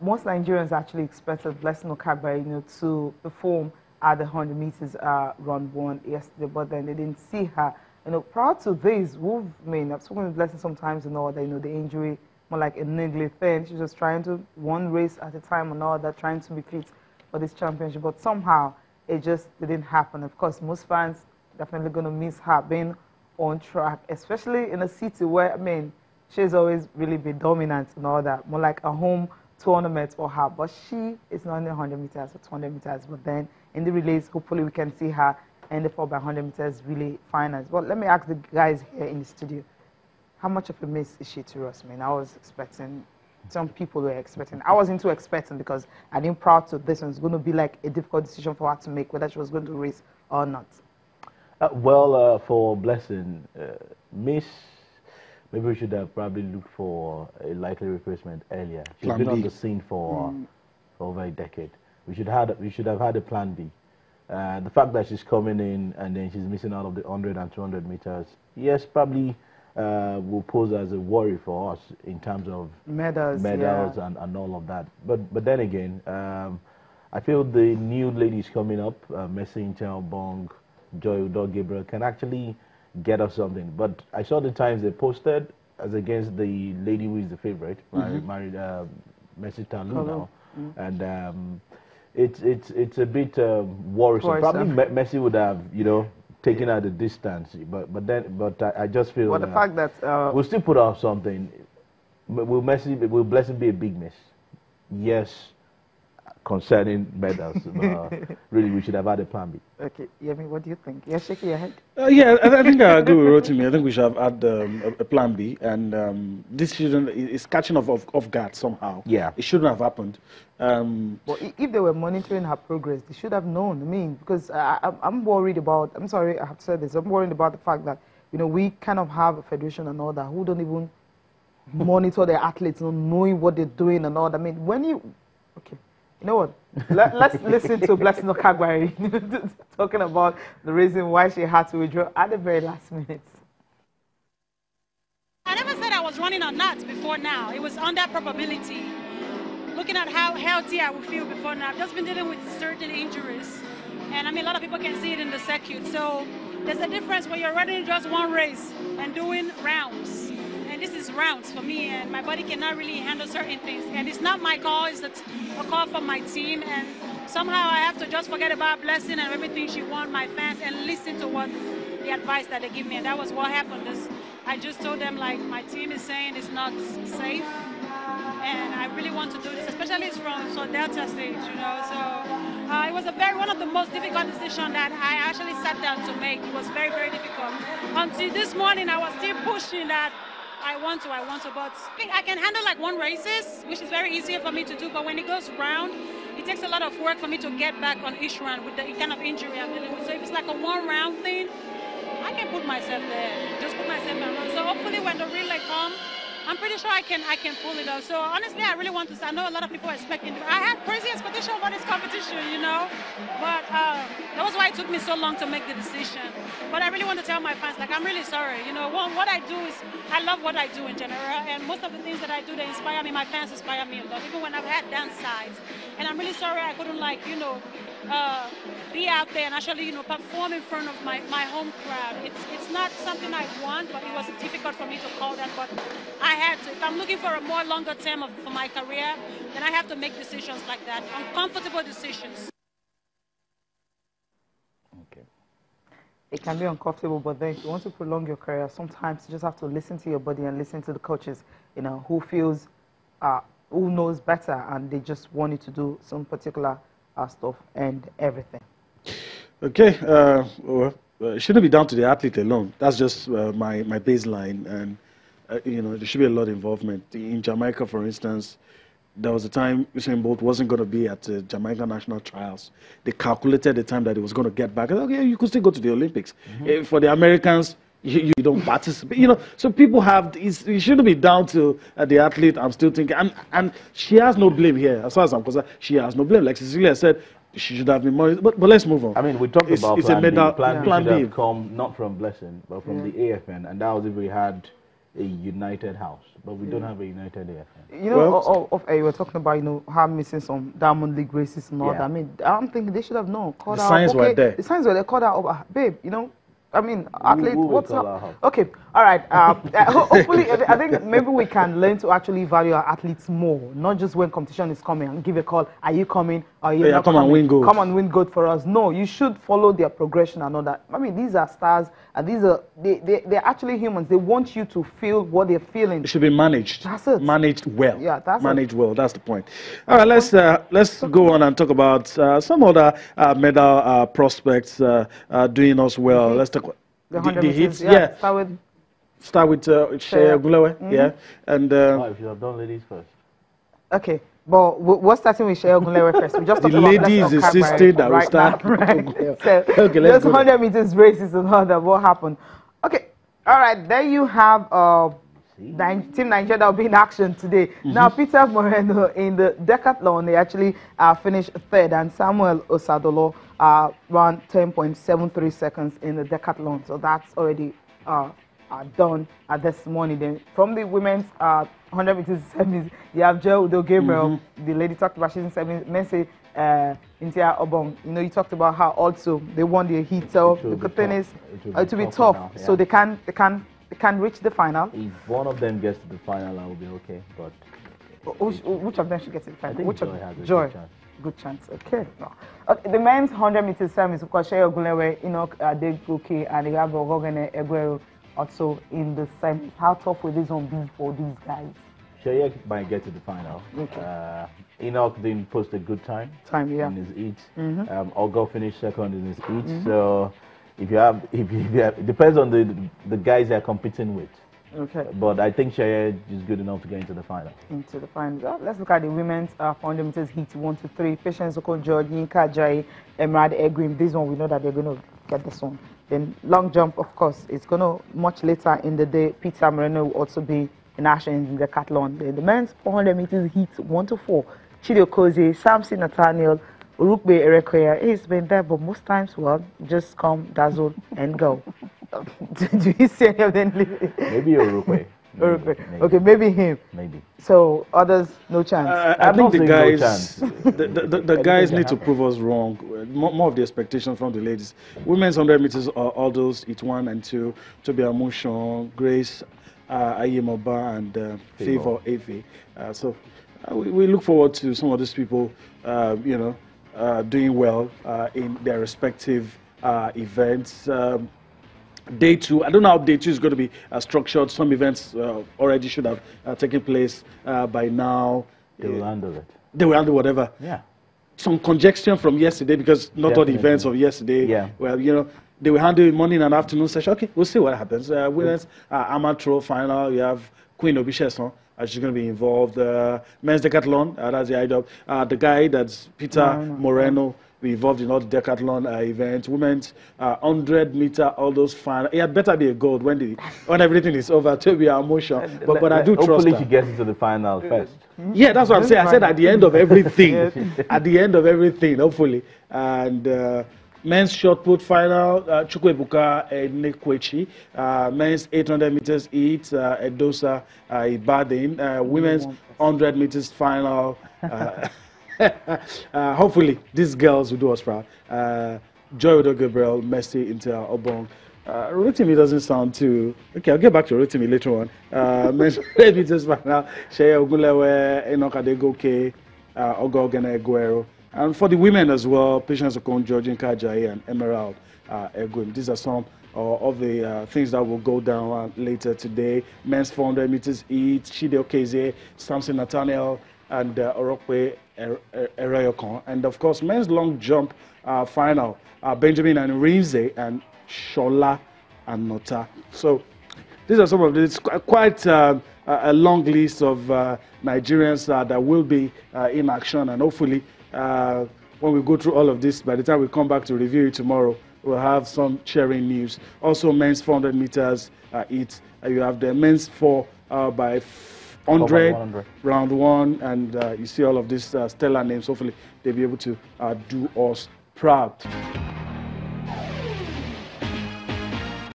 most Nigerians actually expected Blessing Okagbare, to perform at the 100 meters run one yesterday, but then they didn't see her. Prior to this, I've spoken with Blessing sometimes and all that, the injury, more like a niggly thing. She was trying to one race at a time and all that, trying to be fit for this championship, but somehow it just didn't happen. Of course, most fans definitely going to miss her being on track, especially in a city where, she's always really been dominant and all that, more like a home tournament for her. But she is not in the 100 meters or 200 meters. But then in the relays, hopefully we can see her in the 4x100 meters really finals. But let me ask the guys here in the studio, how much of a miss is she to us? I was expecting, some people were expecting. I wasn't too expecting because I didn't proud to this one. It's going to be like a difficult decision for her to make whether she was going to race or not. For Blessing, miss, maybe we should have probably looked for a likely replacement earlier. She's been on the scene for over a decade. We should have had a plan B. The fact that she's coming in and then she's missing out of the 100 and 200 meters, yes, probably will pose as a worry for us in terms of medals yeah. and all of that. But then again, I feel the new ladies coming up, Messi, Intel, Bong, Joy Udo Gabriel, can actually get us something. But I saw the times they posted as against the lady who is the favorite, married Messi Talu now, and it's a bit worrisome. Probably Messi would have taken out the distance, but I just feel. But the fact that we'll still put out something. Will Blessing be a big miss? Yes. Concerning medals, really, we should have had a plan B. Okay, Yemi, what do you think? You're shaking your head. Yeah, I think I agree with Rotimi. I think we should have had a plan B, and this is catching off guard somehow. Yeah, it shouldn't have happened. But if they were monitoring her progress, they should have known. Because I'm worried about. I'm sorry, I have to say this. I'm worried about the fact that we kind of have a federation and all that who don't even monitor their athletes, knowing what they're doing and all that. When you you know what? Let's listen to Blessing Okagbare talking about the reason why she had to withdraw at the very last minute. I never said I was running or not before now. It was under probability. Looking at how healthy I would feel before now. I've just been dealing with certain injuries. And a lot of people can see it in the circuit. So there's a difference when you're running just one race and doing rounds. And this is rounds for me, and my body cannot really handle certain things. And it's not my call, it's a call from my team. And somehow I have to just forget about Blessing and everything she wants, my fans, and listen to what the advice that they give me. And that was what happened. I just told them, like, my team is saying it's not safe. And I really want to do this, especially it's from Delta stage, So it was one of the most difficult decisions that I actually sat down to make. It was very, very difficult. Until this morning, I was still pushing that. I want to, but I can handle like one races, which is very easier for me to do, but when it goes round, it takes a lot of work for me to get back on each round with the kind of injury I'm dealing with. So if it's like a one round thing, I can put myself there, just put myself around. So hopefully when the relay comes, I'm pretty sure I can pull it off. So honestly, I really want to. I know a lot of people are expecting. I had crazy expectation about this competition, But that was why it took me so long to make the decision. But I really want to tell my fans, like, I'm really sorry. What I do is I love what I do in general, and most of the things that I do, they inspire me. My fans inspire me a lot, even when I've had downsides. And I'm really sorry I couldn't be out there and actually perform in front of my home crowd. It's not something I want, but it was difficult for me to call that. But I had to. If I'm looking for a more longer term for my career, then I have to make decisions like that, uncomfortable decisions. Okay. It can be uncomfortable, but then if you want to prolong your career, sometimes you just have to listen to your body and listen to the coaches, who feels, who knows better, and they just want you to do some particular stuff and everything. Okay. It shouldn't be down to the athlete alone. That's just my baseline, and there should be a lot of involvement. In Jamaica, for instance, there was a time Usain Bolt wasn't going to be at the Jamaica national trials. They calculated the time that he was going to get back. Okay, you could still go to the Olympics. For the Americans, you don't participate. So people have. It shouldn't be down to the athlete. I'm still thinking, and she has no blame here. As far as I'm concerned, she has no blame. Like Cecilia said, she should have been more. But let's move on. We talked about plan B. Plan B should have come not from Blessing, but from the AFN, and that was if we had a united house, but we don't have a united AFN. You know, you were talking about, you know, how missing some Diamond League races and all that. I mean, I'm thinking they should have known. The signs were there. The signs were there. Called out, babe, you know. I mean, athlete, what's up? Okay, all right. Hopefully, I think maybe we can learn to actually value our athletes more, not just when competition is coming and give a call. Are you coming? Are you not come coming? and win gold. Come and win gold for us. No, you should follow their progression and all that. I mean, these are stars, and they're actually humans. They want you to feel what they're feeling. It should be managed. That's it. Managed well. Yeah, that's managed well. That's the point. All right, let's go on and talk about some other medal prospects doing us well. Let's talk about the hits. Yeah. Start with Shea Ogunlewe. Yeah, and if you have done ladies first. Okay. But we're starting with Shea Ogunlewe first. We just the ladies insisted that we start. Right. So, okay, let's go. 100 meters races and all that. What happened? Okay. All right. There you have Team Nigeria that will be in action today. Now, Peter Moreno in the decathlon, they actually finished third, and Samuel Osadolo ran 10.73 seconds in the decathlon. So that's already done this morning. Then from the women's 100 meters semis, you have Joe Udo Gabriel. The lady talked about she's in semis. Messi Intia Obong. You know, you talked about how also they won the heat. So the thing is, it will be tough. Now, yeah. So they can reach the final. If one of them gets to the final, I will be okay. But which of them should get to the final? I think which Joy has a Joy. good chance. Good chance. Okay. No. The men's 100 meters semis, of course, Shea Ogunlewe, Enoch Adegoke, and they have Ogogene Eguero also in the semis. How tough will this one be for these guys? Shea might get to the final. Okay. Enoch didn't post a good time. Yeah. In his heat. Ogo finished second in his heat. So if you have, it depends on the guys they're competing with. Okay. But I think Shea is good enough to get into the final. Into the final. Let's look at the women's 400 meters heat 1 to 3. Patience Okon-George, Yinka Ajayi, Emerald Egrim. This one we know that they're going to get this one. Then long jump, of course, it's going to much later in the day. Peter Moreno will also be in action in the decathlon. The men's 400 meters heat 1 to 4. Chidi Okozie, Samson Nathaniel, Urukbe Erekoya. He's been there, but most times, well, just come, dazzle, and go. Do you see any of them leaving? Maybe Urukbe. Maybe. Okay, maybe him. Maybe. So others, no chance. I think the guys, the guys need to prove us wrong. More of the expectations from the ladies. Women's 100 meters are all those. It's 1 and 2. Toby Amushon, Grace Ayemoba, and Favor Efe. So we look forward to some of these people, doing well in their respective events. Day 2, I don't know how day 2 is going to be structured. Some events already should have taken place by now. They will handle it. They will handle whatever. Yeah. Some congestion from yesterday because not all the events of yesterday. Yeah. Well, they will handle it morning and afternoon session. Okay, we'll see what happens. Women's amateur final, you have Queen Obisheson. She's going to be involved. Men's decathlon, that's the IDOB. The guy that's Peter Moreno. We involved in all the decathlon events, women's 100 meter, all those final. It had better be a gold when everything is over. To be our emotion, but I do trust her. Hopefully she gets into the final first. Yeah, that's what I'm saying. I said at the end of everything, at the end of everything, hopefully. And men's shot put final, Chukwuebuka Nekwechi. Men's 800 meters heat, Edosa Ibadan. Women's 100 meters final. Hopefully these girls will do us proud. Joy Udo Gabriel, Messi Intel Obong. Rotimi doesn't sound too okay. I'll get back to Rotimi later on. Men's meters final. Shea Ogunlewe, Enoch Adegoke, Ogogene Eguero. And for the women as well, Patience Okon-George, Yinka Ajayi, and Emerald Egwim. These are some of the things that will go down later today. Men's 400 meters heat, Chidi Okozie, Samson Nathaniel, and Orokwe Ereyokon. And of course, men's long jump final, Benjamin and Rinze and Shola and Nota. So these are some of this quite a long list of Nigerians that will be in action, and hopefully when we go through all of this, by the time we come back to review it tomorrow, we'll have some cheering news. Also, men's 400 meters heat. You have the men's 4 by 100, round 1, and you see all of these stellar names. Hopefully, they'll be able to do us proud.